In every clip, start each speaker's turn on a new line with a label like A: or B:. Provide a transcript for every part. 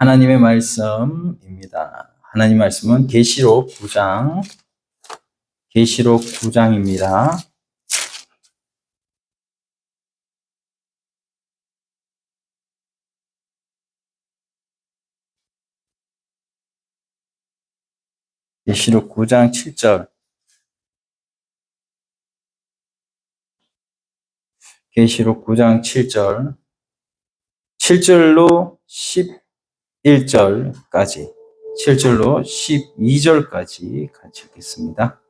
A: 하나님의 말씀입니다. 하나님 말씀은 계시록 9장입니다. 계시록 9장 7절. 계시록 9장 7절. 7절로 11절까지, 7절로 12절까지 같이 읽겠습니다.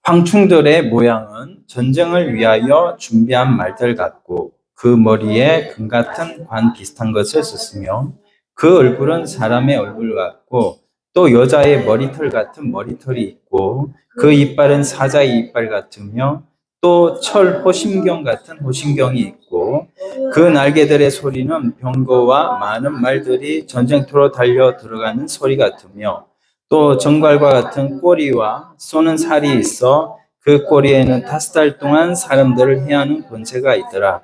A: 황충들의 모양은 전쟁을 위하여 준비한 말들 같고 그 머리에 금 같은 관 비슷한 것을 썼으며 그 얼굴은 사람의 얼굴 같고 또 여자의 머리털 같은 머리털이 있고 그 이빨은 사자의 이빨 같으며 또 철 호심경 같은 호심경이 있고 그 날개들의 소리는 병거와 많은 말들이 전쟁터로 달려 들어가는 소리 같으며 또 정갈과 같은 꼬리와 쏘는 살이 있어 그 꼬리에는 5달 동안 사람들을 해하는 권세가 있더라.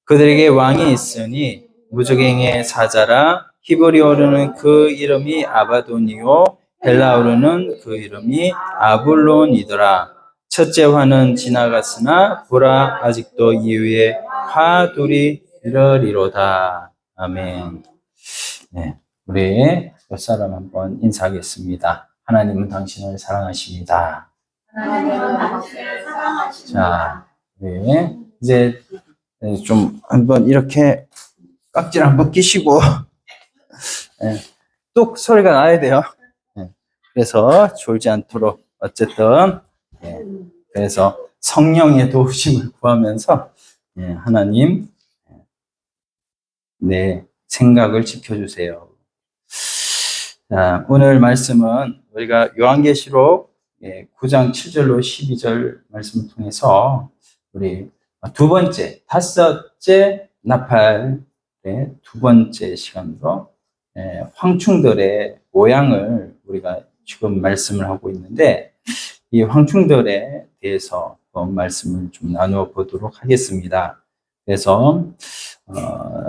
A: 그들에게 왕이 있으니 무적행의 사자라. 히브리어로는 그 이름이 아바돈이요 헬라어로는 그 이름이 아블론이더라. 첫째 화는 지나갔으나 보라 아직도 이후에 화 둘이 이르리로다. 아멘. 네, 우리 몇 사람 한번 인사하겠습니다. 하나님은 당신을 사랑하십니다.
B: 하나님은 당신을 사랑하십니다.
A: 자, 네, 이제 좀 한번 이렇게 깍지를 한번 끼시고 네, 뚝 소리가 나야 돼요. 네, 그래서 졸지 않도록 어쨌든 네, 그래서 성령의 도우심을 구하면서 네, 하나님 내 생각을 지켜주세요. 자, 오늘 말씀은 우리가 요한계시록 9장 7절로 12절 말씀을 통해서 우리 다섯째 나팔의 두 번째 시간으로 황충들의 모양을 우리가 지금 말씀을 하고 있는데 이 황충들에 대해서 말씀을 좀 나누어 보도록 하겠습니다. 그래서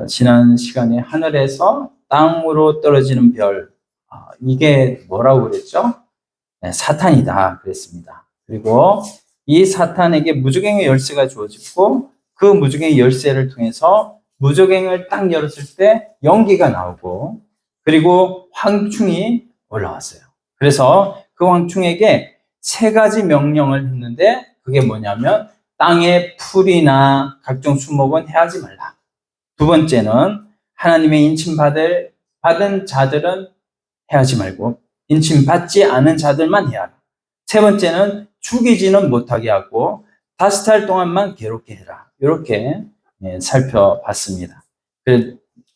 A: 지난 시간에 하늘에서 땅으로 떨어지는 별, 이게 뭐라고 그랬죠? 사탄이다 그랬습니다. 그리고 이 사탄에게 무적행의 열쇠가 주어지고 그 무적행의 열쇠를 통해서 무적행을 딱 열었을 때 연기가 나오고 그리고 황충이 올라왔어요. 그래서 그 황충에게 3가지 명령을 했는데 그게 뭐냐면 땅에 풀이나 각종 수목은 해하지 말라. 두 번째는 하나님의 받은 자들은 해하지 말고 인침받지 않은 자들만 해하라. 세 번째는 죽이지는 못하게 하고 5달 동안만 괴롭게 해라. 이렇게 살펴봤습니다.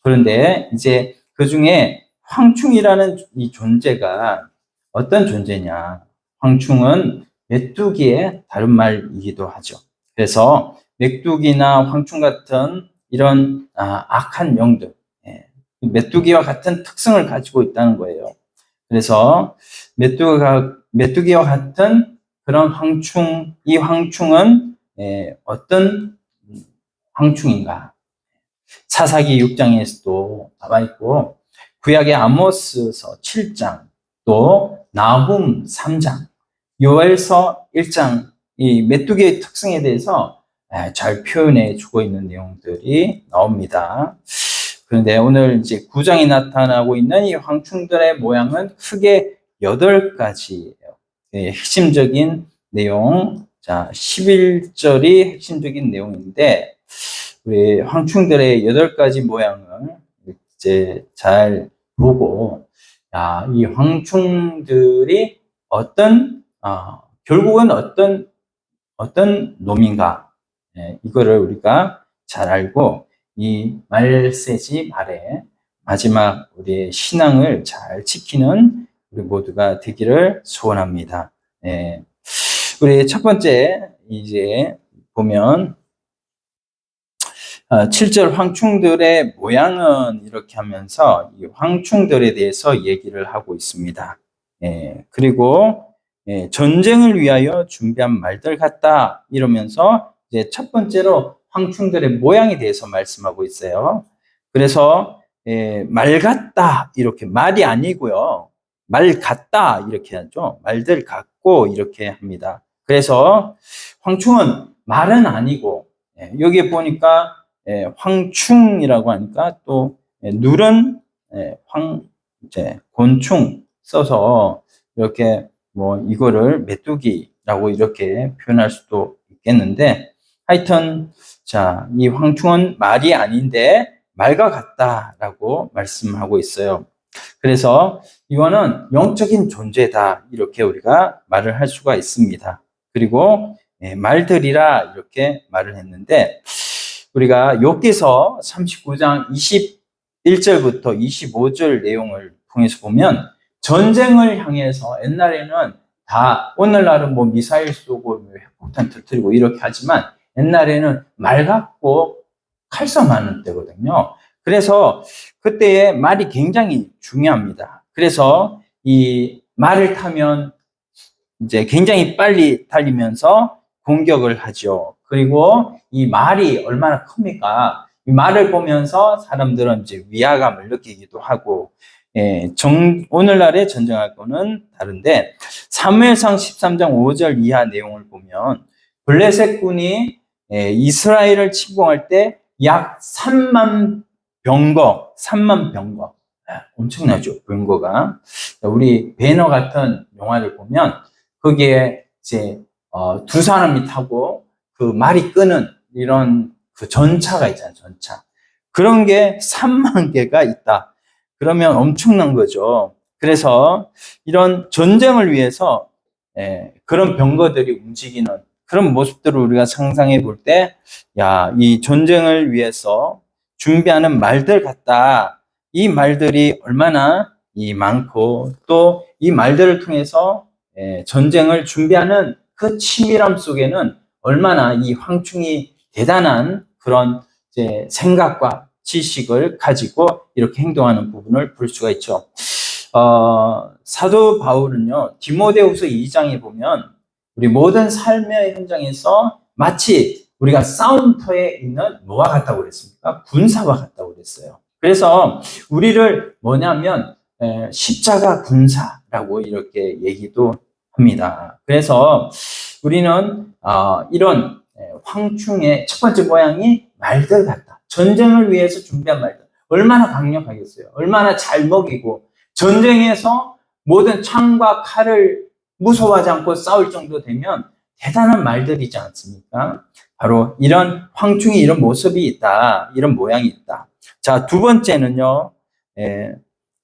A: 그런데 이제 그 중에 황충이라는 이 존재가 어떤 존재냐. 황충은 메뚜기의 다른 말이기도 하죠. 그래서 메뚜기나 황충 같은 이런 악한 영들, 메뚜기와 같은 특성을 가지고 있다는 거예요. 그래서 메뚜기와 같은 그런 황충, 이 황충은 어떤 황충인가? 사사기 6장에서도 나와 있고 구약의 아모스서 7장, 또 나훔 3장, 요엘서 1장, 이 메뚜기의 특성에 대해서 잘 표현해 주고 있는 내용들이 나옵니다. 그런데 오늘 이제 9장이 나타나고 있는 이 황충들의 모양은 크게 8가지예요. 핵심적인 내용. 자, 11절이 핵심적인 내용인데, 우리 황충들의 8가지 모양을 이제 잘 보고, 이 황충들이 결국은 어떤 놈인가, 이거를 우리가 잘 알고 이 말세지 말에 마지막 우리의 신앙을 잘 지키는 우리 모두가 되기를 소원합니다. 우리 첫 번째 이제 보면 7절 황충들의 모양은 이렇게 하면서 이 황충들에 대해서 얘기를 하고 있습니다. 그리고 전쟁을 위하여 준비한 말들 같다 이러면서 이제 첫 번째로 황충들의 모양에 대해서 말씀하고 있어요. 그래서 말 같다 이렇게 말이 아니고요. 말 같다 이렇게 하죠. 말들 같고 이렇게 합니다. 그래서 황충은 말은 아니고 여기에 보니까 황충이라고 하니까 또 누른 이제 곤충 써서 이렇게 뭐 이거를 메뚜기라고 이렇게 표현할 수도 있겠는데 하여튼 자, 이 황충은 말이 아닌데 말과 같다라고 말씀하고 있어요. 그래서 이거는 영적인 존재다 이렇게 우리가 말을 할 수가 있습니다. 그리고 말들이라 이렇게 말을 했는데 우리가 욥기서 39장 21절부터 25절 내용을 통해서 보면 전쟁을 향해서 옛날에는 다 오늘날은 뭐 미사일 쏘고 뭐 핵폭탄 터뜨리고 이렇게 하지만 옛날에는 말 갖고 칼싸움하는 때거든요. 그래서 그때의 말이 굉장히 중요합니다. 그래서 이 말을 타면 이제 굉장히 빨리 달리면서 공격을 하죠. 그리고 이 말이 얼마나 큽니까? 이 말을 보면서 사람들은 이제 위화감을 느끼기도 하고, 오늘날의 전쟁할 거는 다른데, 사무엘상 13장 5절 이하 내용을 보면, 블레셋 군이 이스라엘을 침공할 때 약 3만 병거, 엄청나죠, 병거가. 우리 배너 같은 영화를 보면, 거기에 이제 두 사람이 타고 그 말이 끄는 이런 그 전차가 있잖아요, 전차. 그런 게 3만 개가 있다. 그러면 엄청난 거죠. 그래서 이런 전쟁을 위해서 그런 병거들이 움직이는 그런 모습들을 우리가 상상해 볼 때, 야, 이 전쟁을 위해서 준비하는 말들 같다. 이 말들이 얼마나 이 많고 또 이 말들을 통해서 전쟁을 준비하는 그 치밀함 속에는 얼마나 이 황충이 대단한 그런 이제 생각과 지식을 가지고 이렇게 행동하는 부분을 볼 수가 있죠. 사도 바울은요, 디모데후서 2장에 보면 우리 모든 삶의 현장에서 마치 우리가 싸움터에 있는 뭐와 같다고 그랬습니까? 군사와 같다고 그랬어요. 그래서 우리를 뭐냐면 십자가 군사라고 이렇게 얘기도 합니다. 그래서 우리는 이런 황충의 첫 번째 모양이 말들 같다. 전쟁을 위해서 준비한 말들. 얼마나 강력하겠어요. 얼마나 잘 먹이고 전쟁에서 모든 창과 칼을 무서워하지 않고 싸울 정도 되면 대단한 말들이지 않습니까? 바로 이런 황충이 이런 모습이 있다. 이런 모양이 있다. 자, 두 번째는요.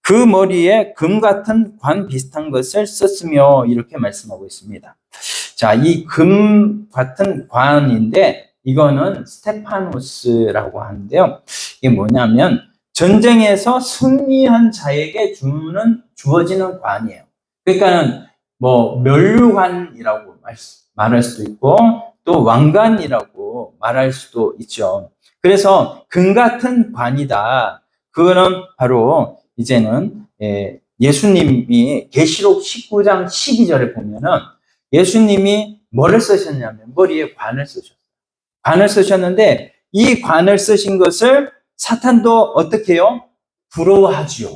A: 그 머리에 금 같은 관 비슷한 것을 썼으며 이렇게 말씀하고 있습니다. 자, 이 금 같은 관인데 이거는 스테파노스라고 하는데요. 이게 뭐냐면 전쟁에서 승리한 자에게 주어지는 관이에요. 그러니까는 뭐 멸류관이라고 말할 수도 있고 또 왕관이라고 말할 수도 있죠. 그래서 금 같은 관이다. 그거는 바로 이제는 예수님이 계시록 19장 12절에 보면은 예수님이 뭐를 쓰셨냐면 머리에 관을 쓰셨어요. 관을 쓰셨는데 이 관을 쓰신 것을 사탄도 어떻게 해요? 부러워하지요.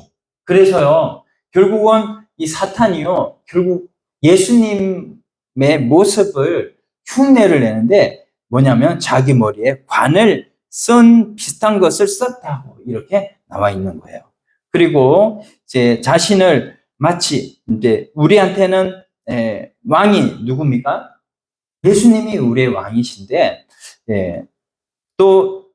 A: 그래서요, 결국은 이 사탄이요, 결국 예수님의 모습을 흉내를 내는데 뭐냐면 자기 머리에 관을 쓴 비슷한 것을 썼다고 이렇게 나와 있는 거예요. 그리고 이제 자신을 마치 이제 우리한테는 왕이 누굽니까? 예수님이 우리의 왕이신데 또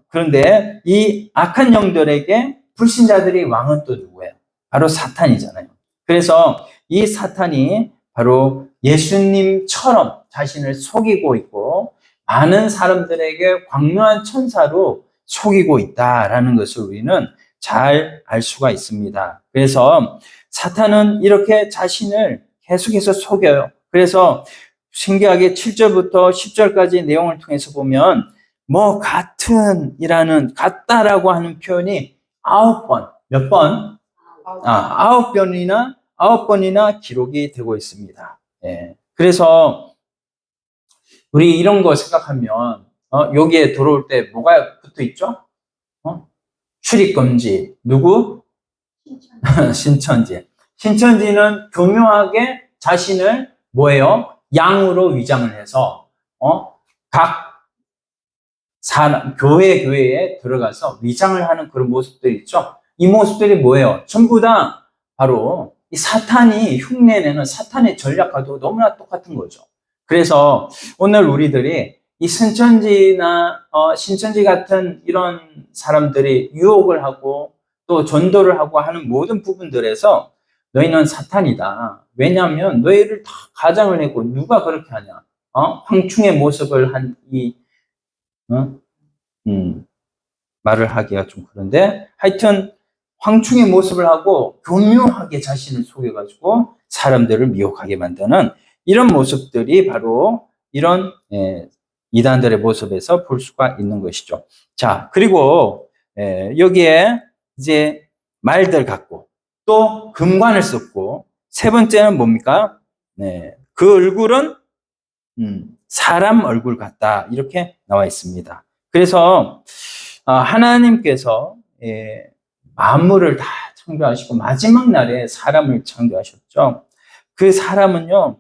A: 그런데 이 악한 영들에게 불신자들이 왕은 또 누구예요? 바로 사탄이잖아요. 그래서 이 사탄이 바로 예수님처럼 자신을 속이고 있고 많은 사람들에게 광명한 천사로 속이고 있다라는 것을 우리는 잘 알 수가 있습니다. 그래서 사탄은 이렇게 자신을 계속해서 속여요. 그래서 신기하게 7절부터 10절까지 내용을 통해서 보면 뭐 같은이라는 같다라고 하는 표현이 9번, 몇 번? 9번이나 기록이 되고 있습니다. 그래서 우리 이런 거 생각하면 여기에 들어올 때 뭐가 붙어 있죠? 출입금지. 누구? 신천지. 신천지는 교묘하게 자신을 뭐예요? 양으로 위장을 해서 각 사람, 교회에 들어가서 위장을 하는 그런 모습들이 있죠. 이 모습들이 뭐예요? 전부 다 바로 이 사탄이 흉내내는 사탄의 전략과도 너무나 똑같은 거죠. 그래서 오늘 우리들이 이 신천지나 신천지 같은 이런 사람들이 유혹을 하고 또 전도를 하고 하는 모든 부분들에서 너희는 사탄이다. 왜냐하면 너희를 다 가장을 했고 누가 그렇게 하냐? 황충의 모습을 한 말을 하기가 좀 그런데 하여튼 황충의 모습을 하고 교묘하게 자신을 속여가지고 사람들을 미혹하게 만드는 이런 모습들이 바로 이런 이단들의 모습에서 볼 수가 있는 것이죠. 자, 그리고 여기에 이제 말들 갖고 또 금관을 썼고 세 번째는 뭡니까? 그 얼굴은 사람 얼굴 같다 이렇게 나와 있습니다. 그래서 하나님께서 만물을 다 창조하시고 마지막 날에 사람을 창조하셨죠. 그 사람은요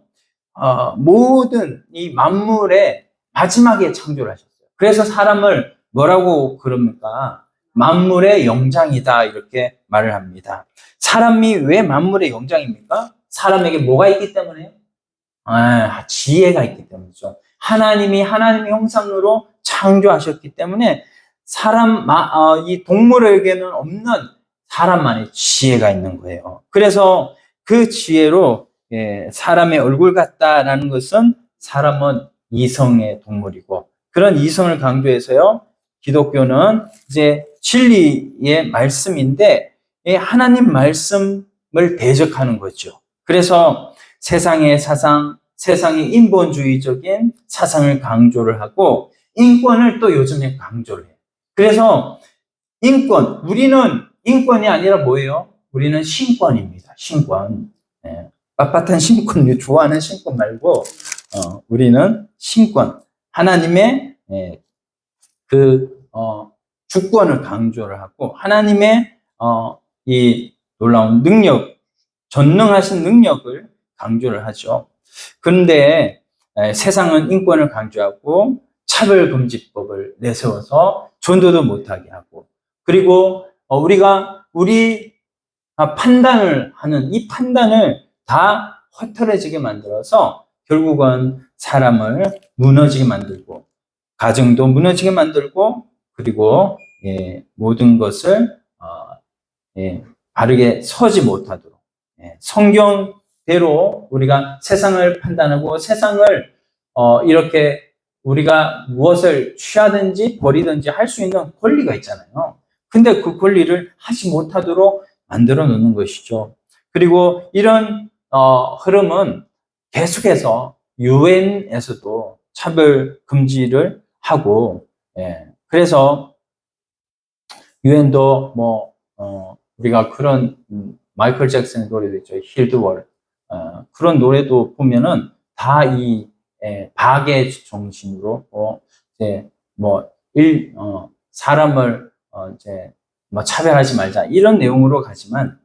A: 모든 이 만물의 마지막에 창조를 하셨어요. 그래서 사람을 뭐라고 그럽니까? 만물의 영장이다 이렇게 말을 합니다. 사람이 왜 만물의 영장입니까? 사람에게 뭐가 있기 때문에요? 지혜가 있기 때문이죠. 하나님의 형상으로 창조하셨기 때문에 이 동물에게는 없는 사람만의 지혜가 있는 거예요. 그래서 그 지혜로 사람의 얼굴 같다라는 것은 사람은 이성의 동물이고 그런 이성을 강조해서요. 기독교는 이제 진리의 말씀인데 하나님 말씀을 대적하는 거죠. 그래서 세상의 사상, 세상의 인본주의적인 사상을 강조를 하고 인권을 또 요즘에 강조를 해요. 그래서 우리는 인권이 아니라 뭐예요? 우리는 신권입니다. 신권. 빳빳한 신권, 좋아하는 신권 말고 우리는 신권. 하나님의 주권을 강조를 하고 하나님의 이 놀라운 능력, 전능하신 능력을 강조를 하죠. 그런데 세상은 인권을 강조하고 차별금지법을 내세워서 전도도 못하게 하고 그리고 우리 판단을 하는 이 판단을 다 허탈해지게 만들어서 결국은 사람을 무너지게 만들고 가정도 무너지게 만들고 그리고 모든 것을 바르게 서지 못하도록 성경대로 우리가 세상을 판단하고 세상을 이렇게 우리가 무엇을 취하든지 버리든지 할 수 있는 권리가 있잖아요. 근데 그 권리를 하지 못하도록 만들어 놓는 것이죠. 그리고 이런 흐름은 계속해서 유엔에서도 차별 금지를 하고 그래서 유엔도 우리가 그런 마이클 잭슨의 노래도 있죠. 힐드월 그런 노래도 보면은 다 이 박의 정신으로 사람을 차별하지 말자 이런 내용으로 가지만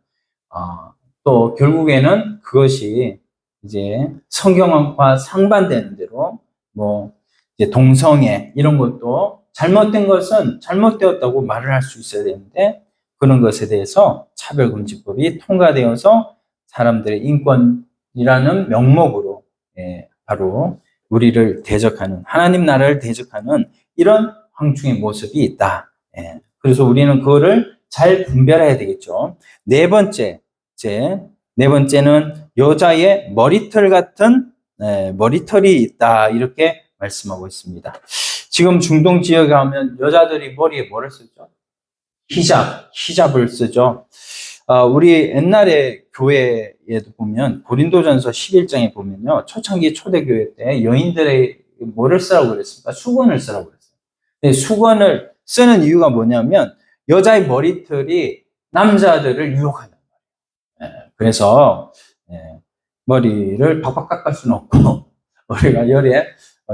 A: 또 결국에는 그것이 이제 성경과 상반되는 대로 이제 동성애 이런 것도 잘못된 것은 잘못되었다고 말을 할 수 있어야 되는데 그런 것에 대해서 차별금지법이 통과되어서 사람들의 인권이라는 명목으로 바로 우리를 대적하는 하나님 나라를 대적하는 이런 황충의 모습이 있다. 그래서 우리는 그거를 잘 분별해야 되겠죠. 네 번째는 여자의 머리털 같은 머리털이 있다 이렇게 말씀하고 있습니다. 지금 중동 지역에 가면 여자들이 머리에 뭐를 쓰죠? 히잡을 쓰죠. 우리 옛날에 교회에도 보면 고린도전서 11장에 보면요. 초창기 초대교회 때 여인들의 뭐를 쓰라고 그랬습니까? 수건을 쓰라고 그랬어요. 근데 수건을 쓰는 이유가 뭐냐면 여자의 머리털이 남자들을 유혹한단 말이에요. 그래서 머리를 박박 깎을 수는 없고 우리가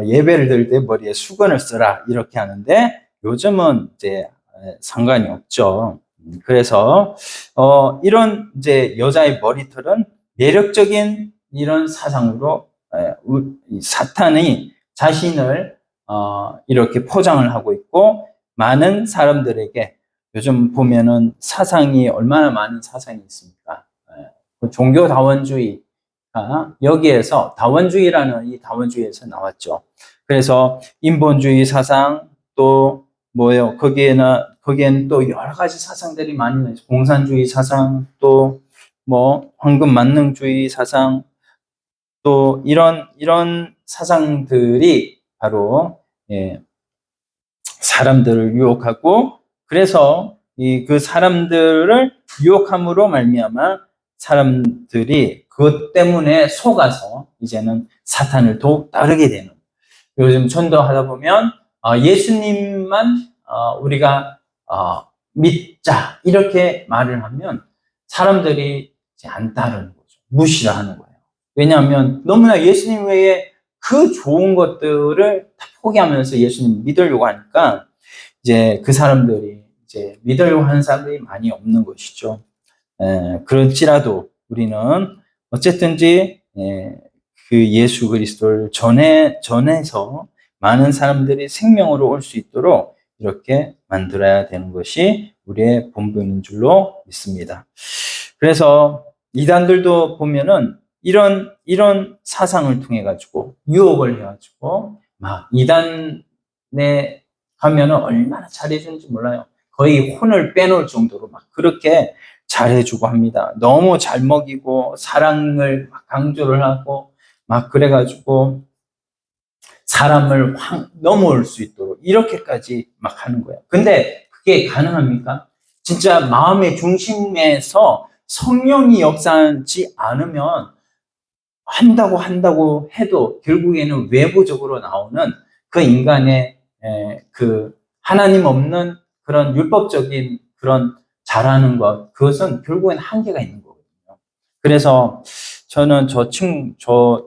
A: 예배를 드릴 때 머리에 수건을 쓰라 이렇게 하는데 요즘은 이제 상관이 없죠. 그래서 이런 이제 여자의 머리털은 매력적인 이런 사상으로 사탄이 자신을 이렇게 포장을 하고 있고, 많은 사람들에게 요즘 보면은 사상이 얼마나 많은 사상이 있습니까? 그 종교다원주의가 여기에서 다원주의라는 이 다원주의에서 나왔죠. 그래서 인본주의 사상 또 뭐예요? 거기에는 또 여러 가지 사상들이 많이 있어요. 공산주의 사상 또 뭐 황금 만능주의 사상 또 이런 사상들이 바로 사람들을 유혹하고, 그래서 그 사람들을 유혹함으로 말미암아 사람들이 그것 때문에 속아서 이제는 사탄을 더욱 따르게 되는, 요즘 전도하다 보면 예수님만 우리가 믿자 이렇게 말을 하면 사람들이 이제 안 따르는 거죠. 무시를 하는 거예요. 왜냐하면 너무나 예수님 외에 그 좋은 것들을 다 포기하면서 예수님 믿으려고 하니까 이제 그 사람들이 이제 믿으려고 하는 사람들이 많이 없는 것이죠. 그럴지라도 우리는 어쨌든지 그 예수 그리스도를 전해서 많은 사람들이 생명으로 올 수 있도록 이렇게 만들어야 되는 것이 우리의 본분인 줄로 믿습니다. 그래서 이단들도 보면은 이런 사상을 통해 가지고 유혹을 해 가지고 막 이단에 가면은 얼마나 잘해주는지 몰라요. 거의 혼을 빼놓을 정도로 막 그렇게 잘해주고 합니다. 너무 잘 먹이고 사랑을 막 강조를 하고 막 그래가지고 사람을 확 넘어올 수 있도록 이렇게까지 막 하는 거예요. 근데 그게 가능합니까? 진짜 마음의 중심에서 성령이 역사하지 않으면 한다고 해도 결국에는 외부적으로 나오는 그 인간의 그 하나님 없는 그런 율법적인 그런 잘하는 것, 그것은 결국엔 한계가 있는 거거든요. 그래서 저는 저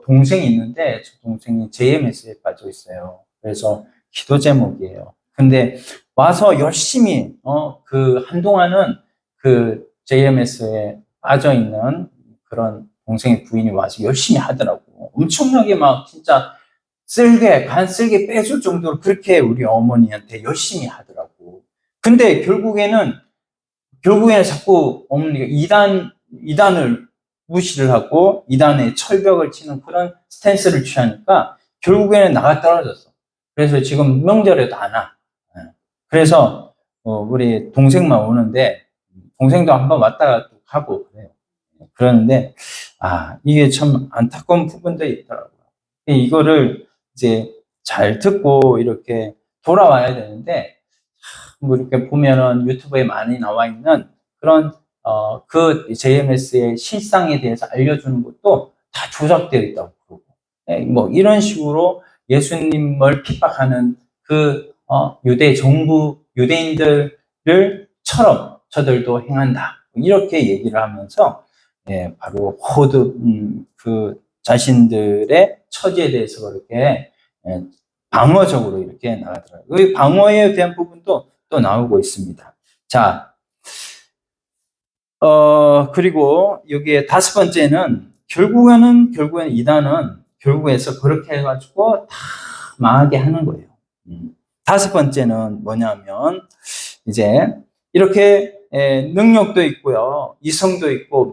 A: 동생이 있는데, 저 동생이 JMS에 빠져 있어요. 그래서 기도 제목이에요. 근데 와서 열심히 그 한동안은 그 JMS에 빠져 있는 그런 동생의 부인이 와서 열심히 하더라고. 엄청나게 막 진짜 간 쓸개 빼줄 정도로 그렇게 우리 어머니한테 열심히 하더라고. 근데 결국에는 자꾸 어머니가 이단을 무시를 하고 이단에 철벽을 치는 그런 스탠스를 취하니까 결국에는 나가 떨어졌어. 그래서 지금 명절에도 안 와. 그래서 우리 동생만 오는데, 동생도 한번 왔다가 또 가고 그래요. 그러는데 이게 참 안타까운 부분들이 있더라고요. 이거를 이제 잘 듣고 이렇게 돌아와야 되는데, 뭐 이렇게 보면은 유튜브에 많이 나와 있는 그런 그 JMS의 실상에 대해서 알려주는 것도 다 조작되어 있다고 그러고, 뭐 이런 식으로 예수님을 핍박하는 그 유대 정부 유대인들처럼 저들도 행한다, 이렇게 얘기를 하면서 바로 그 자신들의 처지에 대해서 그렇게 방어적으로 이렇게 나가더라고요. 그 방어에 대한 부분도 또 나오고 있습니다. 자, 그리고 여기에 다섯 번째는 결국에는 이단은 결국에서 그렇게 해가지고 다 망하게 하는 거예요. 다섯 번째는 뭐냐면 이제 이렇게 능력도 있고요, 이성도 있고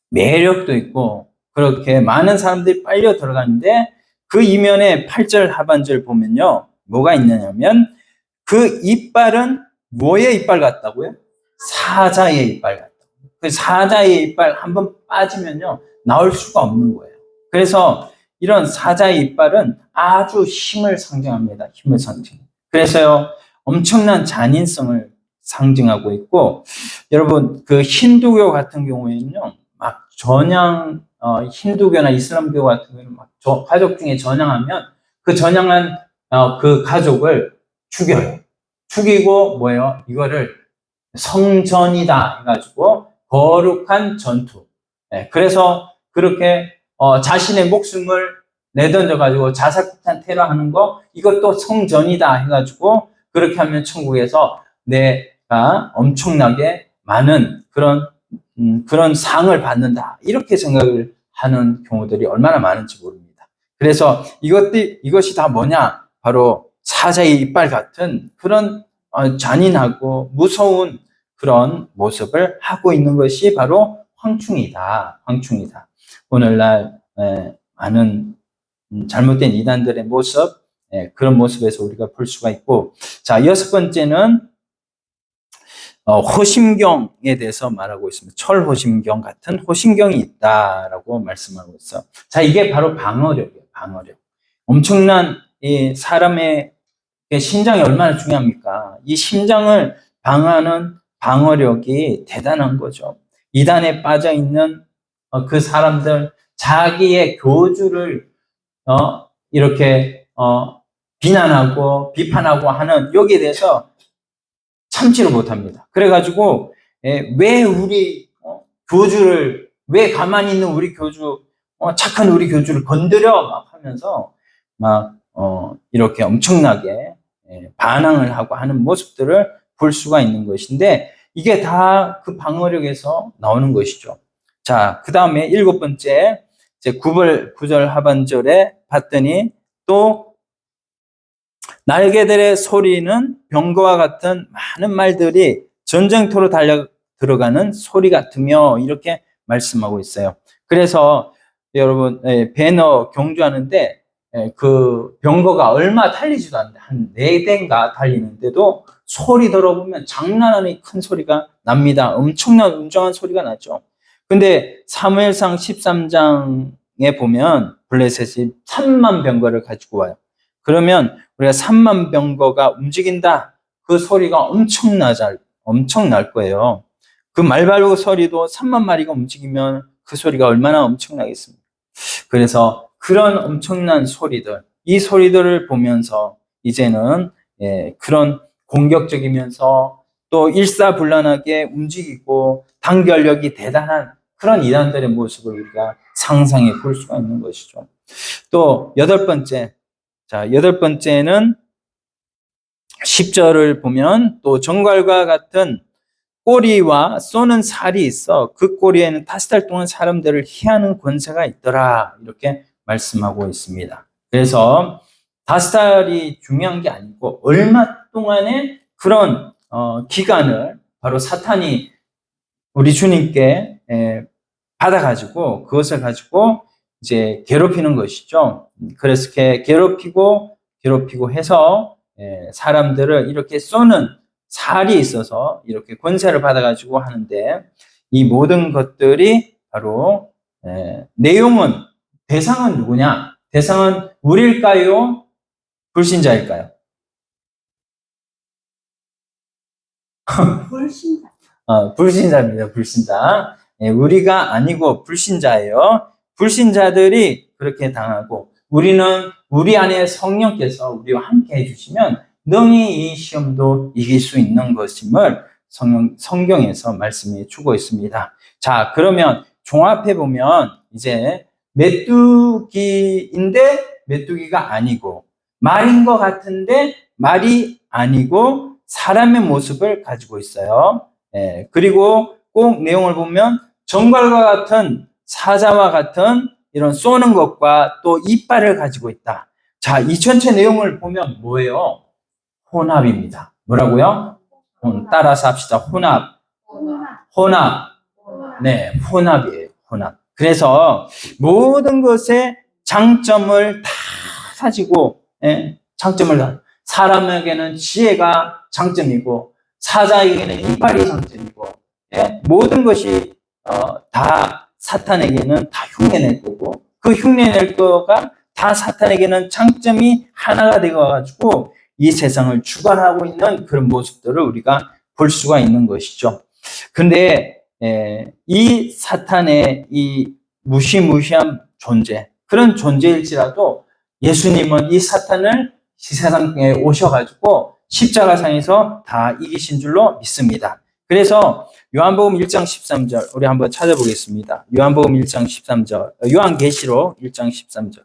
A: 매력도 있고 그렇게 많은 사람들이 빨려 들어가는데, 그 이면에 8절 하반절 보면요, 뭐가 있느냐면 그 이빨은 뭐의 이빨 같다고요? 사자의 이빨 같다고. 그 사자의 이빨 한번 빠지면요 나올 수가 없는 거예요. 그래서 이런 사자의 이빨은 아주 힘을 상징합니다. 힘을 상징. 그래서요 엄청난 잔인성을 상징하고 있고, 여러분 그 힌두교 같은 경우에는요 막 힌두교나 이슬람교 같은 경우는 막 가족 중에 전향하면 그 전향한 그 가족을 죽여요. 죽이고 뭐예요? 이거를 성전이다 해가지고 거룩한 전투. 그래서 그렇게 자신의 목숨을 내던져가지고 자살폭탄 테러하는 거, 이것도 성전이다 해가지고 그렇게 하면 천국에서 내가 엄청나게 많은 그런 상을 받는다. 이렇게 생각을 하는 경우들이 얼마나 많은지 모릅니다. 그래서 이것이 다 뭐냐? 바로 사자의 이빨 같은 그런 잔인하고 무서운 그런 모습을 하고 있는 것이 바로 황충이다. 황충이다. 오늘날 많은 잘못된 이단들의 모습, 그런 모습에서 우리가 볼 수가 있고, 자, 6번째는 호심경에 대해서 말하고 있습니다. 철호심경 같은 호심경이 있다라고 말씀하고 있어. 자, 이게 바로 방어력이에요. 방어력. 엄청난 이 사람의 심장이 얼마나 중요합니까? 이 심장을 방어하는 방어력이 대단한 거죠. 이단에 빠져 있는 그 사람들, 자기의 교주를 이렇게 비난하고 비판하고 하는 여기에 대해서 참지를 못합니다. 그래가지고 왜 우리 교주를, 왜 가만히 있는 우리 교주, 착한 우리 교주를 건드려 막 하면서 막 이렇게 엄청나게 반항을 하고 하는 모습들을 볼 수가 있는 것인데, 이게 다 그 방어력에서 나오는 것이죠. 자, 그 다음에 7번째, 이제 9절 하반절에 봤더니 또 날개들의 소리는 병거와 같은 많은 말들이 전쟁터로 달려 들어가는 소리 같으며, 이렇게 말씀하고 있어요. 그래서 여러분 배너 경주하는데 그 병거가 얼마 달리지도 않는데 한 4대인가 달리는데도 소리 들어보면 장난 아닌 큰 소리가 납니다. 엄청난 웅장한 소리가 나죠. 근데 사무엘상 13장에 보면 블레셋이 3만 병거를 가지고 와요. 그러면 우리가 3만 병거가 움직인다, 그 소리가 엄청날 거예요. 그 말발굽 소리도 3만 마리가 움직이면 그 소리가 얼마나 엄청나겠습니까? 그래서 그런 엄청난 소리들, 이 소리들을 보면서 이제는 그런 공격적이면서 또 일사불란하게 움직이고 단결력이 대단한 그런 이단들의 모습을 우리가 상상해 볼 수가 있는 것이죠. 또 8번째, 자, 8번째는 10절을 보면 또 정갈과 같은 꼬리와 쏘는 살이 있어 그 꼬리에는 5달 동안 사람들을 희하는 권세가 있더라, 이렇게 말씀하고 있습니다. 그래서 5달이 중요한 게 아니고 얼마 동안의 그런 기간을 바로 사탄이 우리 주님께 받아가지고 그것을 가지고 이제 괴롭히는 것이죠. 그래서 괴롭히고 해서 사람들을 이렇게 쏘는 살이 있어서 이렇게 권세를 받아가지고 하는데, 이 모든 것들이 바로 내용은, 대상은 누구냐? 대상은 우리일까요? 불신자일까요?
B: 불신자.
A: 불신자입니다. 불신자. 우리가 아니고 불신자예요. 불신자들이 그렇게 당하고, 우리는 우리 안에 성령께서 우리와 함께 해주시면 능히 이 시험도 이길 수 있는 것임을 성경에서 말씀해 주고 있습니다. 자, 그러면 종합해 보면 이제 메뚜기인데 메뚜기가 아니고, 말인 것 같은데 말이 아니고 사람의 모습을 가지고 있어요. 그리고 꼭 내용을 보면 정갈과 같은, 사자와 같은 이런 쏘는 것과 또 이빨을 가지고 있다. 자, 이 전체 내용을 보면 뭐예요? 혼합입니다. 뭐라고요? 따라서 합시다. 혼합. 네, 혼합이에요. 혼합. 그래서 모든 것의 장점을 다 가지고, 장점을, 사람에게는 지혜가 장점이고 사자에게는 이빨이 장점이고, 모든 것이 다 사탄에게는 다 흉내낼 거고, 그 흉내낼 거가 다 사탄에게는 장점이 하나가 되어가지고 이 세상을 주관하고 있는 그런 모습들을 우리가 볼 수가 있는 것이죠. 근데 이 사탄의 이 무시무시한 존재, 그런 존재일지라도 예수님은 이 사탄을 세상에 오셔가지고 십자가상에서 다 이기신 줄로 믿습니다. 그래서 요한복음 1장 13절 우리 한번 찾아보겠습니다. 요한복음 1장 13절, 요한계시록 1장 13절.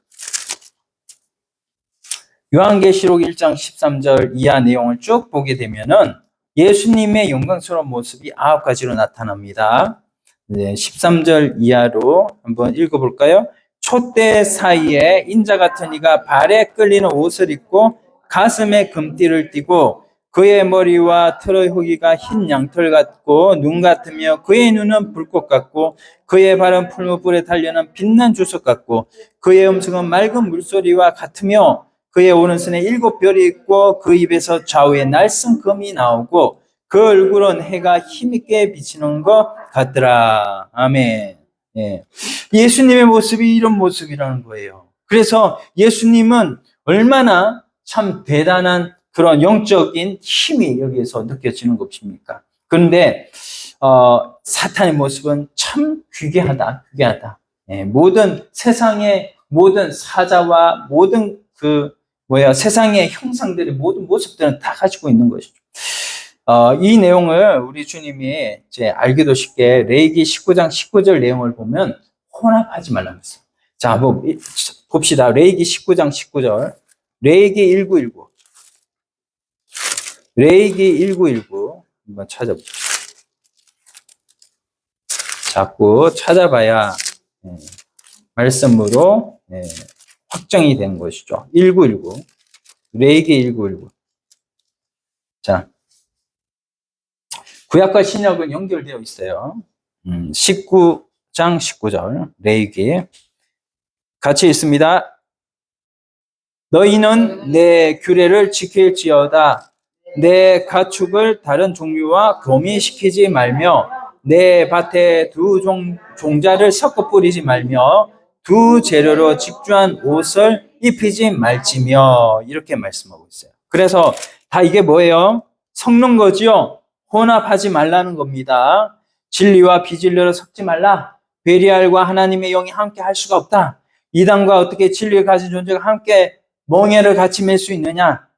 A: 요한계시록 1장 13절 이하 내용을 쭉 보게 되면은 예수님의 영광스러운 모습이 9가지로 나타납니다. 네, 13절 이하로 한번 읽어볼까요? 촛대 사이에 인자 같은 이가 발에 끌리는 옷을 입고 가슴에 금띠를 띠고 그의 머리와 털의 후기가 흰 양털 같고 눈 같으며 그의 눈은 불꽃 같고 그의 발은 풀무불에 달려는 빛난 주석 같고 그의 음성은 맑은 물소리와 같으며 그의 오른손에 7별이 있고 그 입에서 좌우에 날쌘 금이 나오고 그 얼굴은 해가 힘있게 비치는 것 같더라. 아멘. 예. 예수님의 모습이 이런 모습이라는 거예요. 그래서 예수님은 얼마나 참 대단한 그런 영적인 힘이 여기에서 느껴지는 것입니까? 그런데 사탄의 모습은 참 귀괴하다. 예, 모든 세상의 모든 사자와 모든 세상의 형상들의 모든 모습들은 다 가지고 있는 것이죠. 이 내용을 우리 주님이 이제 알기도 쉽게 레위기 19장 19절 내용을 보면 혼합하지 말라고 했어요. 자, 한번 봅시다. 레위기 19장 19절. 레위기 1919. 레위기 1919 한번 찾아봅시다. 자꾸 찾아봐야 말씀으로 확정이 된 것이죠. 1919. 레위기 1919. 자, 구약과 신약은 연결되어 있어요. 19장 19절 레위기 같이 읽습니다. 너희는 내 규례를 지킬지어다. 내 가축을 다른 종류와 교미시키지 말며 내 밭에 두 종자를 섞어 뿌리지 말며 두 재료로 직주한 옷을 입히지 말지며 이렇게 말씀하고 있어요. 그래서 다 이게 뭐예요? 섞는 거지요. 혼합하지 말라는 겁니다. 진리와 비진리로 섞지 말라. 베리알과 하나님의 영이 함께 할 수가 없다. 이단과 어떻게 진리를 가진 존재가 함께 멍에를 같이 맬 수 있느냐?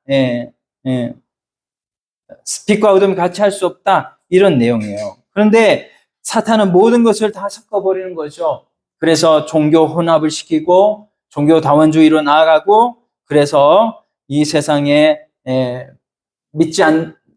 A: 빛과 어둠이 같이 할 수 없다. 이런 내용이에요. 그런데 사탄은 모든 것을 다 섞어버리는 거죠. 그래서 종교 혼합을 시키고 종교 다원주의로 나아가고 그래서 이 세상에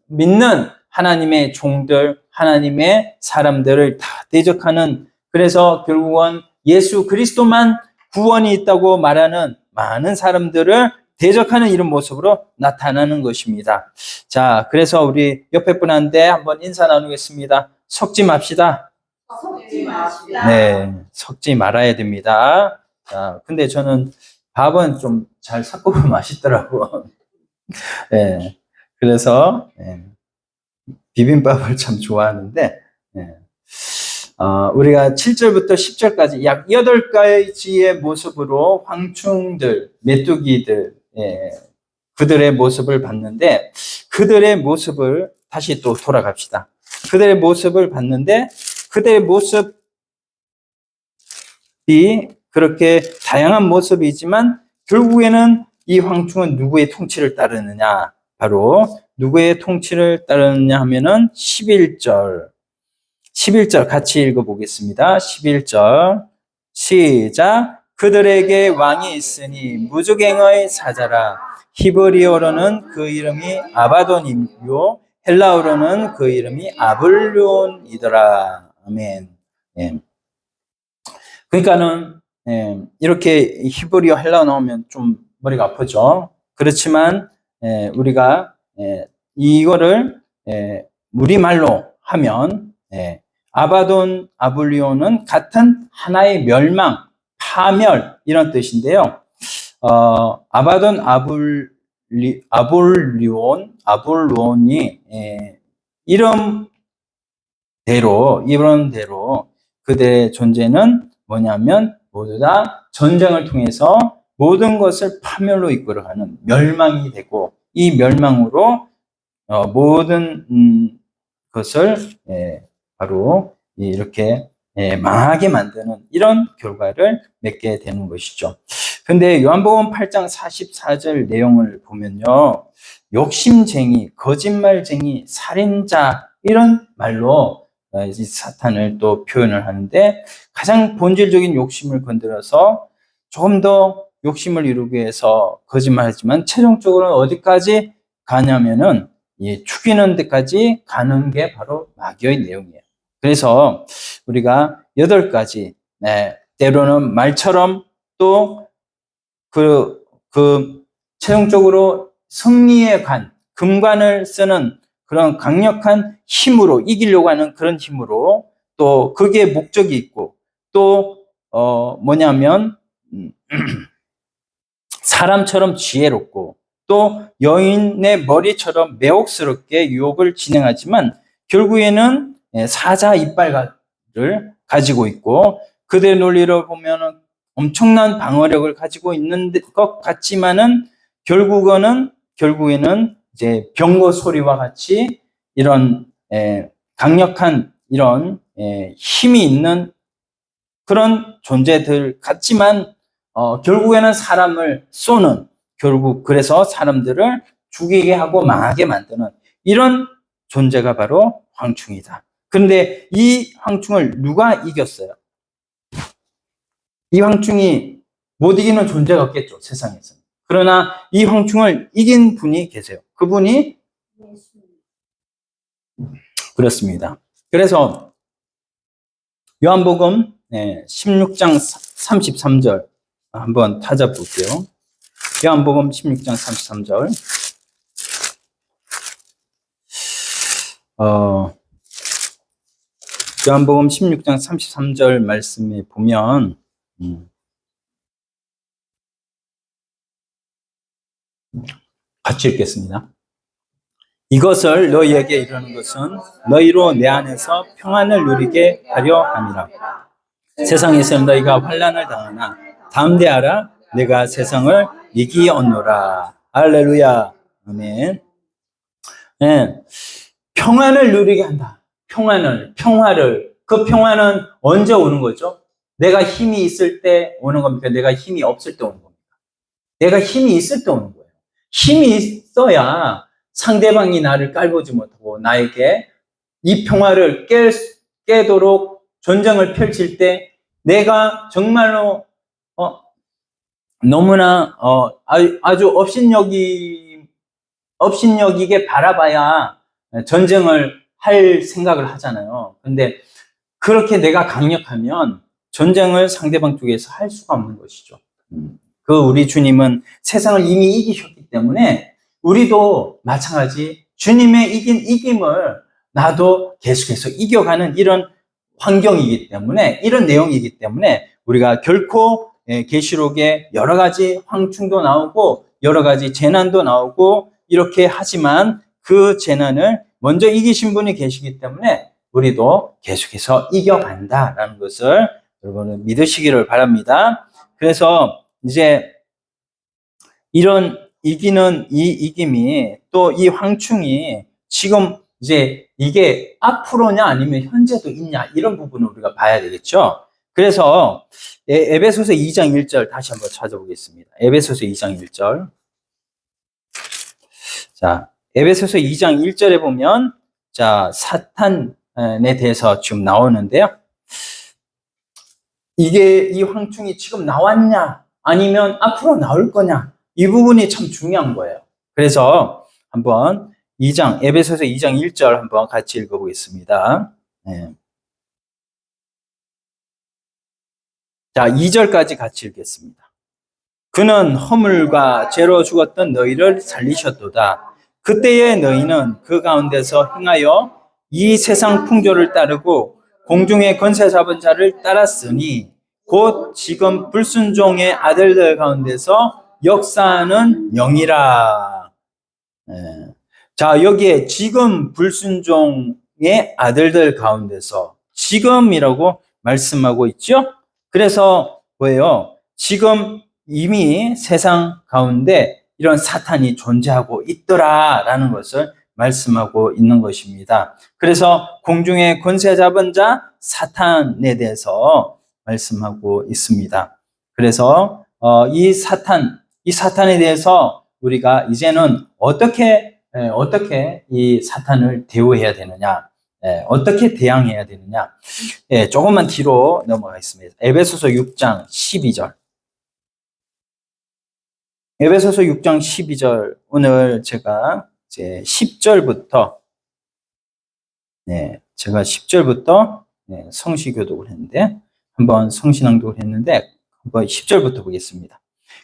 A: 믿는 하나님의 종들, 하나님의 사람들을 다 대적하는 그래서 결국은 예수 그리스도만 구원이 있다고 말하는 많은 사람들을 대적하는 이런 모습으로 나타나는 것입니다. 자, 그래서 우리 옆에 분한테 한번 인사 나누겠습니다. 섞지 맙시다.
B: 섞지 마시다.
A: 네, 섞지 말아야 됩니다. 자, 근데 저는 밥은 좀 잘 섞으면 맛있더라고. 네, 그래서 비빔밥을 참 좋아하는데 우리가 7절부터 10절까지 약 8가지의 모습으로 황충들, 메뚜기들 그들의 모습을 봤는데 그들의 모습을 다시 또 돌아갑시다. 그들의 모습을 봤는데 그들의 모습이 그렇게 다양한 모습이지만 결국에는 이 황충은 누구의 통치를 따르느냐? 바로 누구의 통치를 따르느냐 하면은 11절 같이 읽어보겠습니다. 11절 시작. 그들에게 왕이 있으니 무주갱의 사자라. 히브리어로는 그 이름이 아바돈이요 헬라어로는 그 이름이 아블론이더라. 아멘. 그러니까는 이렇게 히브리어 헬라어 나오면 좀 머리가 아프죠. 그렇지만 우리가 이거를 우리말로 하면 아바돈, 아블리온은 같은 하나의 멸망, 파멸 이런 뜻인데요. 아바돈, 아볼론이 이름대로 그들의 존재는 뭐냐면 모두 다 전쟁을 통해서 모든 것을 파멸로 이끌어가는 멸망이 되고 이 멸망으로 모든 것을 바로 이렇게 망하게 만드는 이런 결과를 맺게 되는 것이죠. 근데 요한복음 8장 44절 내용을 보면요. 욕심쟁이, 거짓말쟁이, 살인자 이런 말로 이 사탄을 또 표현을 하는데 가장 본질적인 욕심을 건드려서 조금 더 욕심을 이루기 위해서 거짓말하지만 최종적으로 어디까지 가냐면은 죽이는 데까지 가는 게 바로 마귀의 내용이에요. 그래서 우리가 8가지, 때로는 말처럼 또 최종적으로 승리의 금관을 쓰는 그런 강력한 힘으로 이기려고 하는 그런 힘으로 또 그게 목적이 있고 또 뭐냐면 사람처럼 지혜롭고 또 여인의 머리처럼 매혹스럽게 유혹을 진행하지만 결국에는 사자 이빨을 가지고 있고 그들의 논리를 보면 엄청난 방어력을 가지고 있는 것 같지만은 결국에는 이제 병거 소리와 같이 이런 강력한 이런 힘이 있는 그런 존재들 같지만 결국에는 사람을 쏘는 결국 그래서 사람들을 죽이게 하고 망하게 만드는 이런 존재가 바로 황충이다. 그런데 이 황충을 누가 이겼어요? 이 황충이 못 이기는 존재가 없겠죠, 세상에서. 그러나 이 황충을 이긴 분이 계세요. 그분이 그렇습니다. 그래서 요한복음 16장 33절 한번 찾아볼게요. 요한복음 16장 33절. 요한복음 16장 33절 말씀에 보면 같이 읽겠습니다. 이것을 너희에게 이르는 것은 너희로 내 안에서 평안을 누리게 하려 함이라. 세상에서는 너희가 환난을 당하나 담대하라. 내가 세상을 이기었노라. 할렐루야. 아멘. 평안을 누리게 한다. 평화를. 그 평화는 언제 오는 거죠? 내가 힘이 있을 때 오는 겁니까? 내가 힘이 없을 때 오는 겁니까? 내가 힘이 있을 때 오는 거예요. 힘이 있어야 상대방이 나를 깔보지 못하고 나에게 이 평화를 깨도록 전쟁을 펼칠 때 내가 정말로 너무나 아주 업신여기게 바라봐야 전쟁을 할 생각을 하잖아요. 근데 그렇게 내가 강력하면 전쟁을 상대방 쪽에서 할 수가 없는 것이죠. 우리 주님은 세상을 이미 이기셨기 때문에 우리도 마찬가지 주님의 이김을 나도 계속해서 이겨가는 이런 환경이기 때문에 이런 내용이기 때문에 우리가 결코 계시록에 여러 가지 황충도 나오고 여러 가지 재난도 나오고 이렇게 하지만 그 재난을 먼저 이기신 분이 계시기 때문에 우리도 계속해서 이겨간다라는 것을 여러분은 믿으시기를 바랍니다. 그래서 이제 이런 이기는 이 이김이 또 이 황충이 지금 이제 이게 앞으로냐 아니면 현재도 있냐 이런 부분을 우리가 봐야 되겠죠. 그래서 에베소서 2장 1절 다시 한번 찾아보겠습니다. 에베소서 2장 1절. 자, 에베소서 2장 1절에 보면 자, 사탄에 대해서 지금 나오는데요. 이게 이 황충이 지금 나왔냐 아니면 앞으로 나올 거냐 이 부분이 참 중요한 거예요. 그래서 한번 에베소서 2장 1절 한번 같이 읽어보겠습니다. 자, 2절까지 같이 읽겠습니다. 그는 허물과 죄로 죽었던 너희를 살리셨도다. 그때의 너희는 그 가운데서 행하여 이 세상 풍조를 따르고 공중의 권세 잡은 자를 따랐으니 곧 지금 불순종의 아들들 가운데서 역사하는 영이라. 자, 여기에 지금 불순종의 아들들 가운데서 지금이라고 말씀하고 있죠? 그래서 뭐예요? 지금 이미 세상 가운데 이런 사탄이 존재하고 있더라라는 것을 말씀하고 있는 것입니다. 그래서 공중의 권세 잡은 자 사탄에 대해서 말씀하고 있습니다. 그래서 이 사탄에 대해서 우리가 이제는 어떻게 이 사탄을 대우해야 되느냐, 어떻게 대항해야 되느냐. 조금만 뒤로 넘어가겠습니다. 에베소서 6장 12절. 에베소서 6장 12절 오늘 제가 이제 10절부터 제가 10절부터 성시교독을 했는데 한번 성신앙독을 했는데 한번 10절부터 보겠습니다.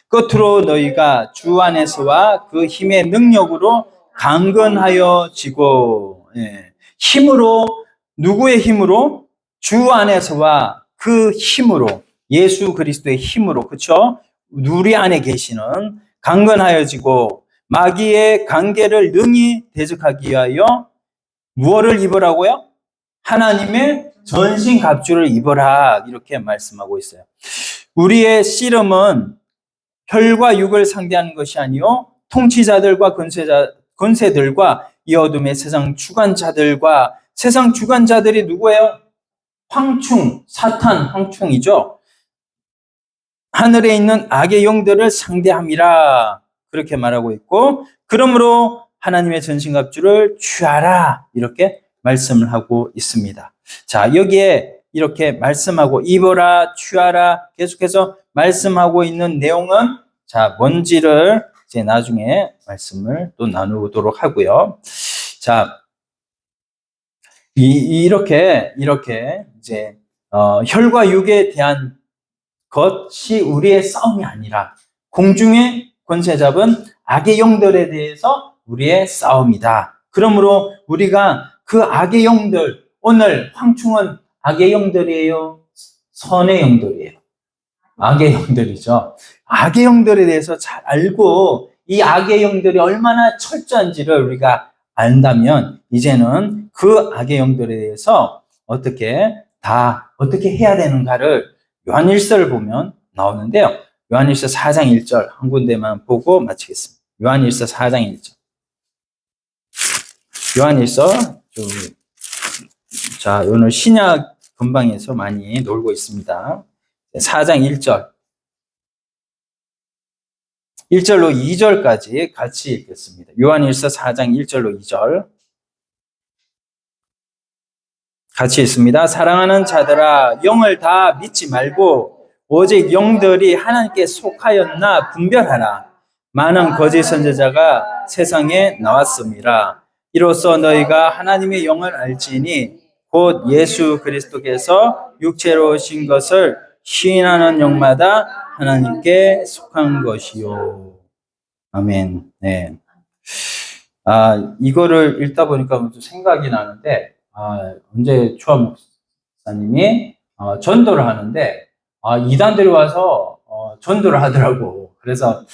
A: 끝으로 너희가 주 안에서와 그 힘의 능력으로 강건하여지고 힘으로 누구의 힘으로? 주 안에서와 그 힘으로 예수 그리스도의 힘으로 그렇죠? 우리 안에 계시는 강건하여지고 마귀의 관계를 능히 대적하기 위하여 무엇을 입으라고요? 하나님의 전신갑주를 입어라 이렇게 말씀하고 있어요. 우리의 씨름은 혈과 육을 상대하는 것이 아니요 통치자들과 권세들과 이 어둠의 세상 주관자들과 세상 주관자들이 누구예요? 황충, 사탄 황충이죠. 하늘에 있는 악의 영들을 상대함이라 그렇게 말하고 있고 그러므로 하나님의 전신갑주를 취하라 이렇게 말씀을 하고 있습니다. 자, 여기에 이렇게 말씀하고 입어라, 취하라 계속해서 말씀하고 있는 내용은 자, 뭔지를 이제 나중에 말씀을 또 나누도록 하고요. 자, 이렇게 이제 혈과 육에 대한 것이 우리의 싸움이 아니라 공중의 권세 잡은 악의 영들에 대해서 우리의 싸움이다. 그러므로 우리가 그 악의 영들, 오늘 황충은 악의 영들이에요? 선의 영들이에요? 악의 영들이죠. 악의 영들에 대해서 잘 알고 이 악의 영들이 얼마나 철저한지를 우리가 안다면 이제는 그 악의 영들에 대해서 어떻게 해야 되는가를 요한일서를 보면 나오는데요. 요한일서 4장 1절 한 군데만 보고 마치겠습니다. 요한일서 4장 1절. 요한일서 자, 오늘 신약 근방에서 많이 놀고 있습니다. 4장 1절. 1절로 2절까지 같이 읽겠습니다. 요한일서 4장 1절로 2절. 같이 읽습니다. 사랑하는 자들아, 영을 다 믿지 말고 오직 영들이 하나님께 속하였나 분별하라. 많은 거짓 선지자가 세상에 나왔습니다. 이로써 너희가 하나님의 영을 알지니 곧 예수 그리스도께서 육체로 오신 것을 시인하는 영마다 하나님께 속한 것이요. 아멘. 네. 이거를 읽다 보니까 생각이 나는데, 언제 추한 목사님이 전도를 하는데, 이단들이 와서 전도를 하더라고. 그래서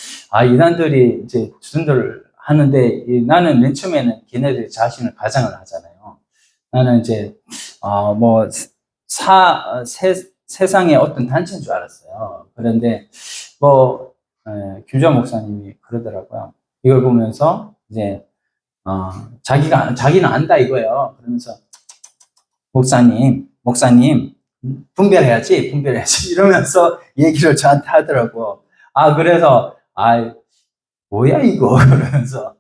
A: 이단들이 이제 전도를 하는데 나는 맨 처음에는 걔네들이 자신을 가장을 하잖아요. 나는 이제 세상의 어떤 단체인 줄 알았어요. 그런데 김주환 목사님이 그러더라고요. 이걸 보면서 이제 자기는 안다 이거예요. 그러면서 목사님 분별해야지 이러면서 얘기를 저한테 하더라고. 그래서 뭐야 이거 그러면서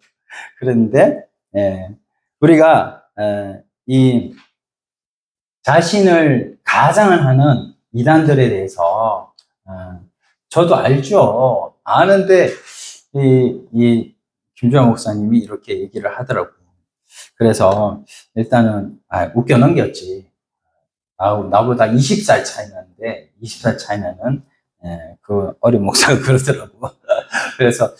A: 그랬는데 우리가 이 자신을 가장을 하는 이단들에 대해서 저도 알죠. 아는데 이 김주환 목사님이 이렇게 얘기를 하더라고요. 그래서 일단은 웃겨 넘겼지. 나보다 20살 차이 나는데 20살 차이 나는 그 어린 목사가 그러더라고. 그래서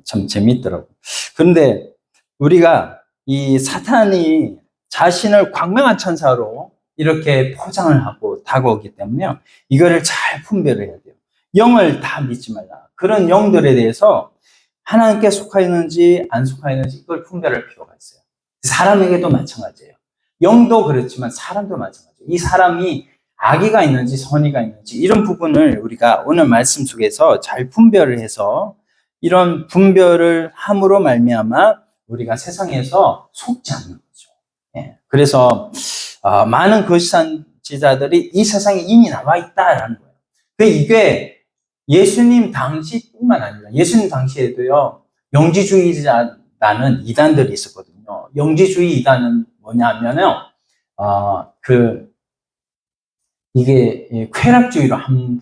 A: 참 재밌더라고. 그런데 우리가 이 사탄이 자신을 광명한 천사로 이렇게 포장을 하고 다가오기 때문에 이거를 잘 분별을 해야 돼요. 영을 다 믿지 말라. 그런 영들에 대해서 하나님께 속하 있는지 안 속하 있는지 이걸 분별할 필요가 있어요. 사람에게도 마찬가지예요. 영도 그렇지만 사람도 마찬가지예요. 이 사람이 악의가 있는지 선의가 있는지 이런 부분을 우리가 오늘 말씀 속에서 잘 분별을 해서 이런 분별을 함으로 말미암아 우리가 세상에서 속지 않는 거죠. 그래서 많은 거짓선지자들이 이 세상에 이미 나와 있다라는 거예요. 이게 예수님 당시뿐만 아니라 예수님 당시에도요 영지주의자라는 이단들이 있었거든요. 영지주의 이단은 뭐냐면요, 이게 쾌락주의로 한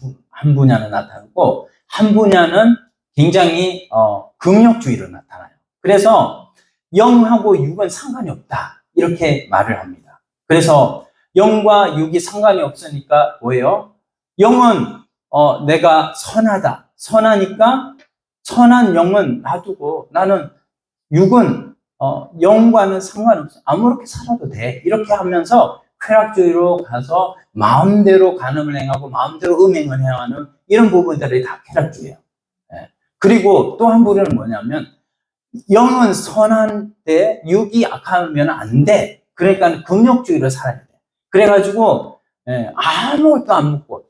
A: 분야는 나타나고 한 분야는 굉장히 금욕주의로 나타나요. 그래서 영하고 육은 상관이 없다. 이렇게 말을 합니다. 그래서 영과 육이 상관이 없으니까 뭐예요? 영은 내가 선하다. 선하니까 선한 영은 놔두고 나는 육은 영과는 상관없어. 아무렇게 살아도 돼. 이렇게 하면서 쾌락주의로 가서 마음대로 간음을 행하고 마음대로 음행을 행하는 이런 부분들이 다 쾌락주의예요. 예. 그리고 또 한 부분은 뭐냐면 영은 선한데 육이 악하면 안 돼. 그러니까 금욕주의로 살아야 돼. 그래가지고 아무것도 안 먹고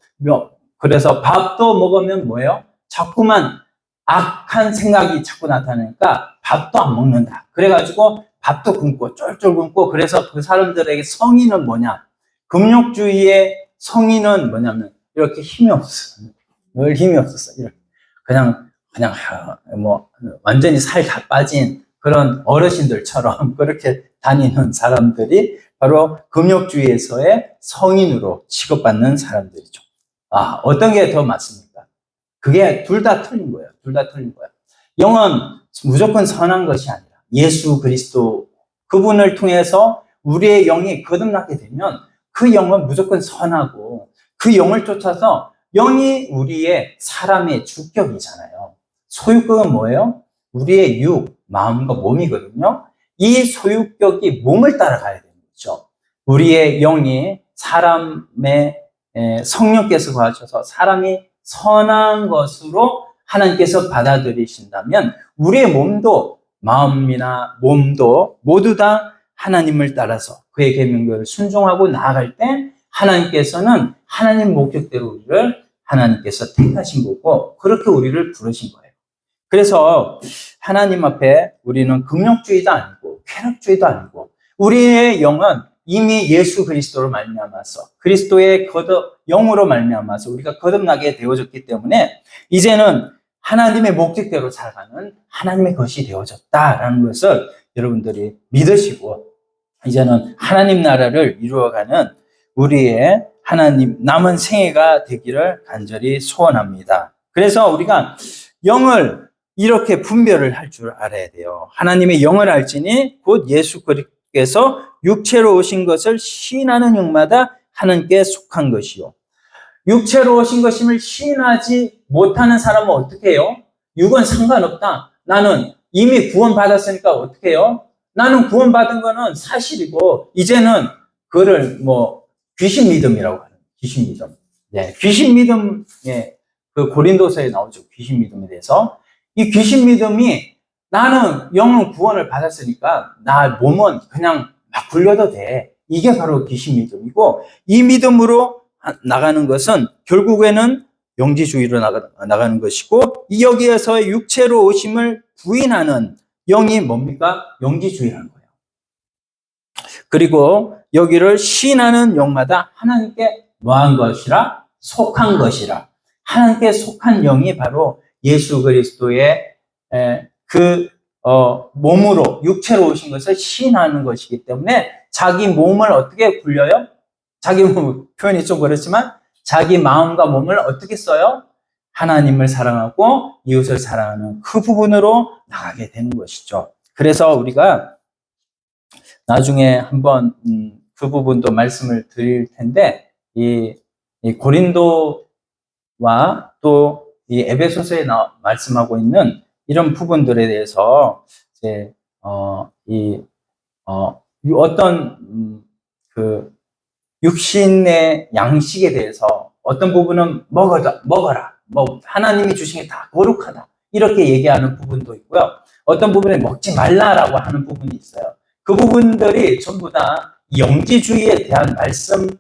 A: 그래서 밥도 먹으면 뭐예요? 자꾸만 악한 생각이 자꾸 나타나니까 밥도 안 먹는다. 그래가지고 밥도 굶고 쫄쫄 굶고 그래서 그 사람들에게 성인은 뭐냐? 금욕주의의 성인은 뭐냐면 이렇게 힘이 없어. 늘 힘이 없었어. 이렇게 그냥 뭐 완전히 살 다 빠진 그런 어르신들처럼 그렇게 다니는 사람들이 바로 금욕주의에서의 성인으로 취급받는 사람들이죠. 어떤 게 더 맞습니까? 그게 둘 다 틀린 거예요. 둘 다 틀린 거예요. 영은 무조건 선한 것이 아니라 예수 그리스도 그분을 통해서 우리의 영이 거듭나게 되면 그 영은 무조건 선하고 그 영을 쫓아서 영이 우리의 사람의 주격이잖아요. 소유격은 뭐예요? 우리의 육, 마음과 몸이거든요. 이 소유격이 몸을 따라가야 되는 거죠. 우리의 영이 사람의 성령께서 거하셔서 사람이 선한 것으로 하나님께서 받아들이신다면 우리의 몸도 마음이나 몸도 모두 다 하나님을 따라서 그의 계명들을 순종하고 나아갈 때 하나님께서는 하나님 목적대로 우리를 하나님께서 택하신 거고 그렇게 우리를 부르신 거예요. 그래서 하나님 앞에 우리는 금욕주의도 아니고 쾌락주의도 아니고 우리의 영은 이미 예수 그리스도로 말미암아서 그리스도의 영으로 말미암아서 우리가 거듭나게 되어졌기 때문에 이제는 하나님의 목적대로 살아가는 하나님의 것이 되어졌다라는 것을 여러분들이 믿으시고 이제는 하나님 나라를 이루어가는 우리의 하나님 남은 생애가 되기를 간절히 소원합니다. 그래서 우리가 영을 이렇게 분별을 할 줄 알아야 돼요. 하나님의 영을 알지니 곧 예수 그리스도께서 육체로 오신 것을 시인하는 영마다 하나님께 속한 것이요. 육체로 오신 것임을 시인하지 못하는 사람은 어떻게 해요? 육은 상관없다. 나는 이미 구원받았으니까 어떻게 해요? 나는 구원받은 거는 사실이고 이제는 그거를 귀신 믿음이라고 하는 귀신 믿음. 네, 귀신 믿음, 그 고린도서에 나오죠. 귀신 믿음에 대해서. 이 귀신 믿음이 나는 영은 구원을 받았으니까 나 몸은 그냥 막 굴려도 돼. 이게 바로 귀신 믿음이고 이 믿음으로 나가는 것은 결국에는 영지주의로 나가는 것이고 이 여기에서의 육체로 오심을 부인하는 영이 뭡니까? 영지주의라는 거예요. 그리고 여기를 시인하는 영마다 하나님께 뭐한 것이라? 속한 것이라. 하나님께 속한 영이 바로 예수 그리스도의 몸으로 육체로 오신 것을 시인하는 것이기 때문에 자기 몸을 어떻게 굴려요? 자기 몸 표현이 좀 그렇지만 자기 마음과 몸을 어떻게 써요? 하나님을 사랑하고 이웃을 사랑하는 그 부분으로 나가게 되는 것이죠. 그래서 우리가 나중에 한번 그 부분도 말씀을 드릴 텐데 이 고린도와 또 이 에베소서에 말씀하고 있는 이런 부분들에 대해서 이제 어떤 그 육신의 양식에 대해서 어떤 부분은 먹어라. 하나님이 주신 게 다 거룩하다. 이렇게 얘기하는 부분도 있고요. 어떤 부분에 먹지 말라라고 하는 부분이 있어요. 그 부분들이 전부 다 영지주의에 대한 말씀이기도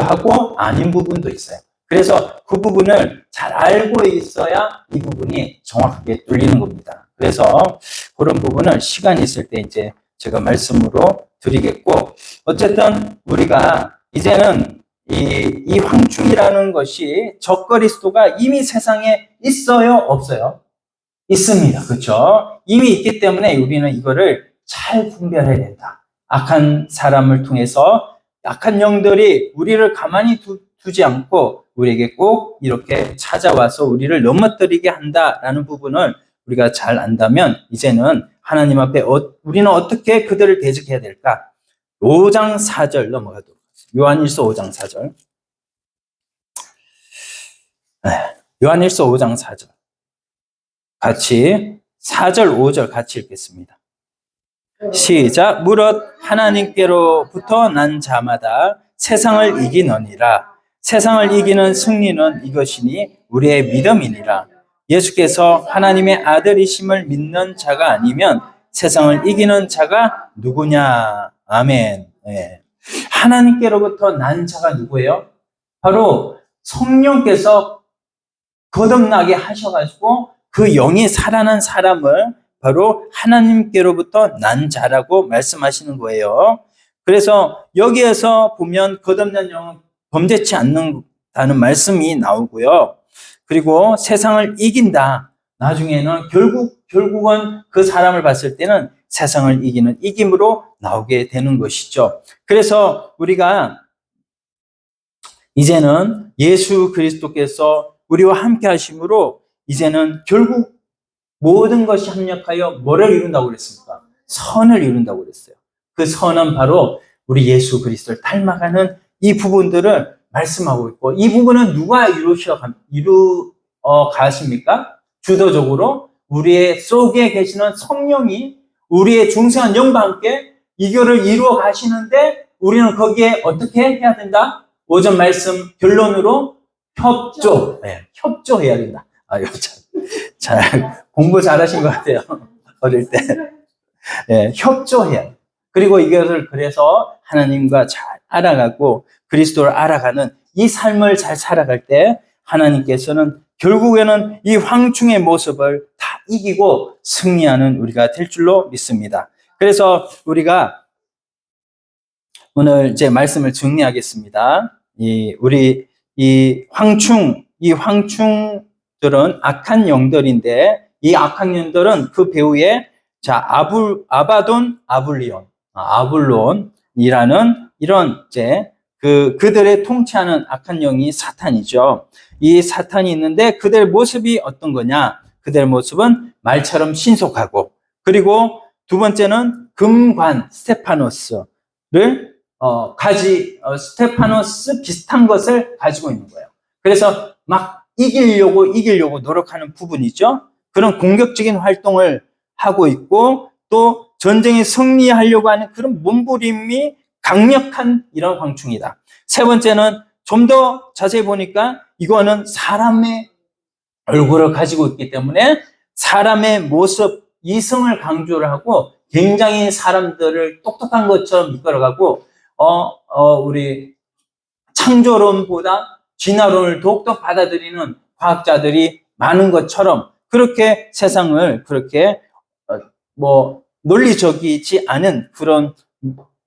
A: 하고 아닌 부분도 있어요. 그래서 그 부분을 잘 알고 있어야 이 부분이 정확하게 뚫리는 겁니다. 그래서 그런 부분을 시간이 있을 때 이제 제가 말씀으로 드리겠고, 어쨌든 우리가 이제는 이 황충이라는 것이 적그리스도가 이미 세상에 있어요, 없어요? 있습니다. 그렇죠? 이미 있기 때문에 우리는 이거를 잘 분별해야 된다. 악한 사람을 통해서 악한 영들이 우리를 가만히 두지 않고 우리에게 꼭 이렇게 찾아와서 우리를 넘어뜨리게 한다라는 부분을 우리가 잘 안다면 이제는 하나님 앞에 우리는 어떻게 그들을 대적해야 될까? 5장 4절 넘어가도록 하겠습니다. 요한일서 5장 4절. 요한일서 5장 4절. 같이 4절 5절 같이 읽겠습니다. 시작. 무릇 하나님께로부터 난 자마다 세상을 이기느니라. 세상을 이기는 승리는 이것이니 우리의 믿음이니라. 예수께서 하나님의 아들이심을 믿는 자가 아니면 세상을 이기는 자가 누구냐. 아멘. 네. 하나님께로부터 난 자가 누구예요? 바로 성령께서 거듭나게 하셔가지고 그 영이 살아난 사람을 바로 하나님께로부터 난 자라고 말씀하시는 거예요. 그래서 여기에서 보면 거듭난 영은 범죄치 않는다는 말씀이 나오고요. 그리고 세상을 이긴다. 나중에는 결국은 그 사람을 봤을 때는 세상을 이기는 이김으로 나오게 되는 것이죠. 그래서 우리가 이제는 예수 그리스도께서 우리와 함께 하심으로 이제는 결국 모든 것이 합력하여 뭐를 이룬다고 그랬습니까? 선을 이룬다고 그랬어요. 그 선은 바로 우리 예수 그리스도를 닮아가는 이 부분들을 말씀하고 있고, 이 부분은 누가 가십니까? 주도적으로 우리의 속에 계시는 성령이 우리의 중생한 영과 함께 이거를 이루어 가시는데, 우리는 거기에 어떻게 해야 된다? 5절 말씀 결론으로 협조. 네, 협조해야 된다. 잘 공부 잘하신 것 같아요. 어릴 때. 네, 협조해야 돼요. 그리고 이것을 그래서 하나님과 잘 알아가고 그리스도를 알아가는 이 삶을 잘 살아갈 때 하나님께서는 결국에는 이 황충의 모습을 다 이기고 승리하는 우리가 될 줄로 믿습니다. 그래서 우리가 오늘 이제 말씀을 정리하겠습니다. 이 황충들은 악한 영들인데, 이 악한 영들은 그 배후에 아바돈, 아블론이라는 이런 이제 그들의 통치하는 악한 영이 사탄이죠. 이 사탄이 있는데 그들의 모습이 어떤 거냐? 그들의 모습은 말처럼 신속하고, 그리고 두 번째는 금관 스테파노스 비슷한 것을 가지고 있는 거예요. 그래서 막 이기려고 노력하는 부분이죠. 그런 공격적인 활동을 하고 있고, 또 전쟁에 승리하려고 하는 그런 몸부림이 강력한 이런 황충이다. 세 번째는 좀 더 자세히 보니까 이거는 사람의 얼굴을 가지고 있기 때문에 사람의 모습, 이성을 강조를 하고 굉장히 사람들을 똑똑한 것처럼 이끌어가고, 우리 창조론보다 진화론을 더욱더 받아들이는 과학자들이 많은 것처럼 그렇게 세상을 그렇게 논리적이지 않은 그런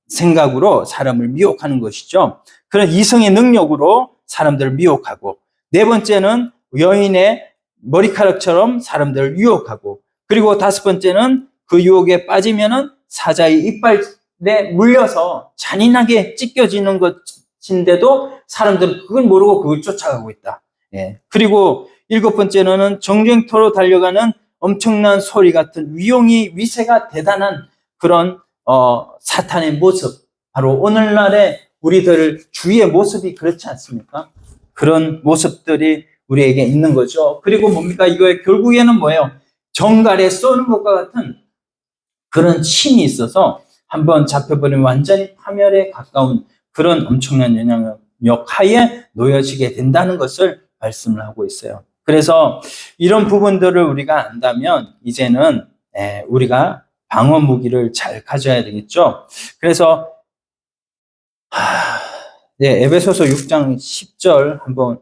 A: 생각으로 사람을 미혹하는 것이죠. 그런 이성의 능력으로 사람들을 미혹하고, 네 번째는 여인의 머리카락처럼 사람들을 유혹하고, 그리고 다섯 번째는 그 유혹에 빠지면은 사자의 이빨에 물려서 잔인하게 찢겨지는 것인데도 사람들은 그걸 모르고 그걸 쫓아가고 있다. 예. 그리고 일곱 번째는 정쟁터로 달려가는 엄청난 소리 같은 위세가 대단한 그런 사탄의 모습, 바로 오늘날의 우리들 주위의 모습이 그렇지 않습니까? 그런 모습들이 우리에게 있는 거죠. 그리고 뭡니까? 이거의 결국에는 뭐예요? 정갈에 쏘는 것과 같은 그런 침이 있어서 한번 잡혀버리면 완전히 파멸에 가까운 그런 엄청난 영향력 하에 놓여지게 된다는 것을 말씀을 하고 있어요. 그래서 이런 부분들을 우리가 안다면 이제는 우리가 방어 무기를 잘 가져야 되겠죠. 그래서 에베소서 6장 10절 한번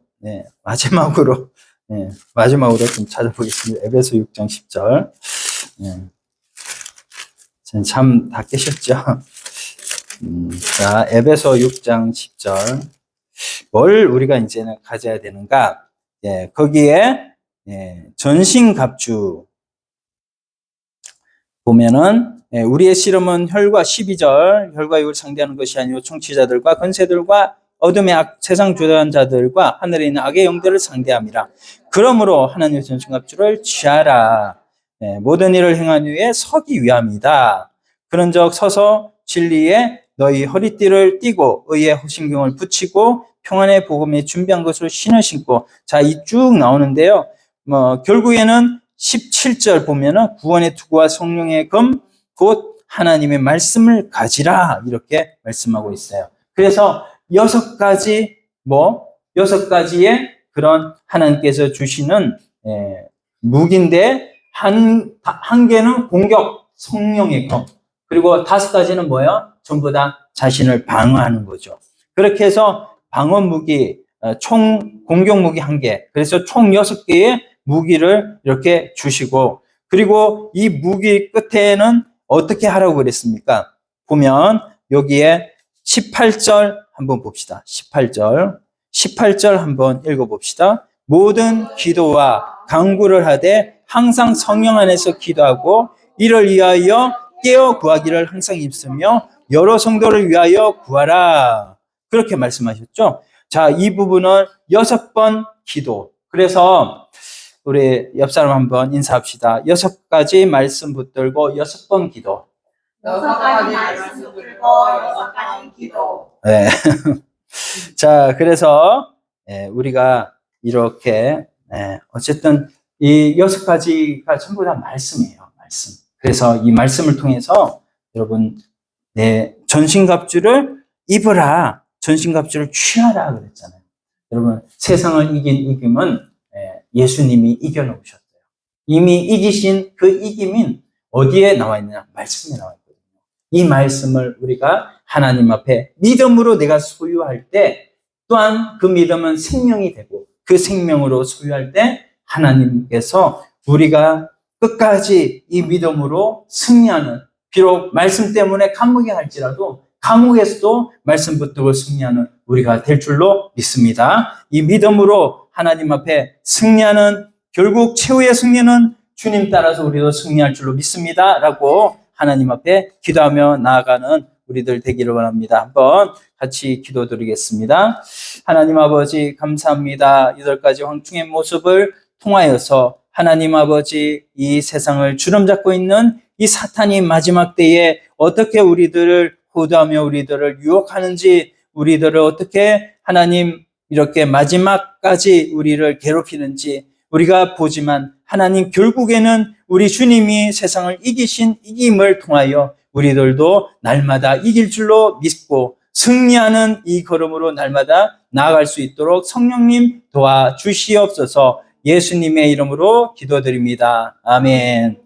A: 마지막으로 좀 찾아보겠습니다. 에베소 6장 10절. 참 다 깨셨죠? 자, 에베소 6장 10절. 뭘 우리가 이제는 가져야 되는가? 거기에 전신갑주 보면은 우리의 씨름은 혈과 12절, 혈과 육을 상대하는 것이 아니고 총치자들과 권세들과 어둠의 세상 주관자들과 하늘에 있는 악의 영들을 상대함이라. 그러므로 하나님의 전신갑주를 취하라. 모든 일을 행한 후에 서기 위함이다. 그런즉 서서 진리에 너희 허리띠를 띠고 의의 신경을 붙이고 평안의 복음에 준비한 것으로 신을 신고. 자, 이 쭉 나오는데요. 결국에는 17절 보면은 구원의 투구와 성령의 검 곧 하나님의 말씀을 가지라 이렇게 말씀하고 있어요. 그래서 6가지의 그런 하나님께서 주시는 무기인데 한 개는 공격 성령의 검, 그리고 5가지는 뭐예요? 전부 다 자신을 방어하는 거죠. 그렇게 해서 방어 무기, 총 공격 무기 1개, 그래서 총 6개의 무기를 이렇게 주시고, 그리고 이 무기 끝에는 어떻게 하라고 그랬습니까? 보면 여기에 18절 한번 봅시다. 18절 한번 읽어봅시다. 모든 기도와 간구를 하되 항상 성령 안에서 기도하고 이를 위하여 깨어 구하기를 항상 입으며 여러 성도를 위하여 구하라. 그렇게 말씀하셨죠. 자, 이 부분을 6번 기도. 그래서 우리 옆 사람 한번 인사합시다. 6가지 말씀 붙들고 6번 기도.
B: 6가지 말씀 들고 6가지 기도.
A: 네. 자, 그래서 우리가 이렇게 어쨌든 이 6가지가 전부 다 말씀이에요. 말씀. 그래서 이 말씀을 통해서 여러분 전신갑주를 입으라. 전신갑주를 취하라 그랬잖아요. 여러분 세상을 이긴 이김은 예수님이 이겨놓으셨어요. 이미 이기신 그 이김인 어디에 나와 있느냐? 말씀에 나와 있거든요. 이 말씀을 우리가 하나님 앞에 믿음으로 내가 소유할 때 또한 그 믿음은 생명이 되고 그 생명으로 소유할 때 하나님께서 우리가 끝까지 이 믿음으로 승리하는, 비록 말씀 때문에 감옥에 갈지라도 감옥에서도 말씀 붙들고 승리하는 우리가 될 줄로 믿습니다. 이 믿음으로 하나님 앞에 승리하는, 결국 최후의 승리는 주님 따라서 우리도 승리할 줄로 믿습니다. 라고 하나님 앞에 기도하며 나아가는 우리들 되기를 원합니다. 한번 같이 기도드리겠습니다. 하나님 아버지 감사합니다. 8가지 황충의 모습을 통하여서 하나님 아버지 이 세상을 주름잡고 있는 이 사탄이 마지막 때에 어떻게 우리들을 호도하며 우리들을 유혹하는지, 우리들을 어떻게 하나님 이렇게 마지막까지 우리를 괴롭히는지 우리가 보지만 하나님 결국에는 우리 주님이 세상을 이기신 이김을 통하여 우리들도 날마다 이길 줄로 믿고 승리하는 이 걸음으로 날마다 나아갈 수 있도록 성령님 도와주시옵소서. 예수님의 이름으로 기도드립니다. 아멘.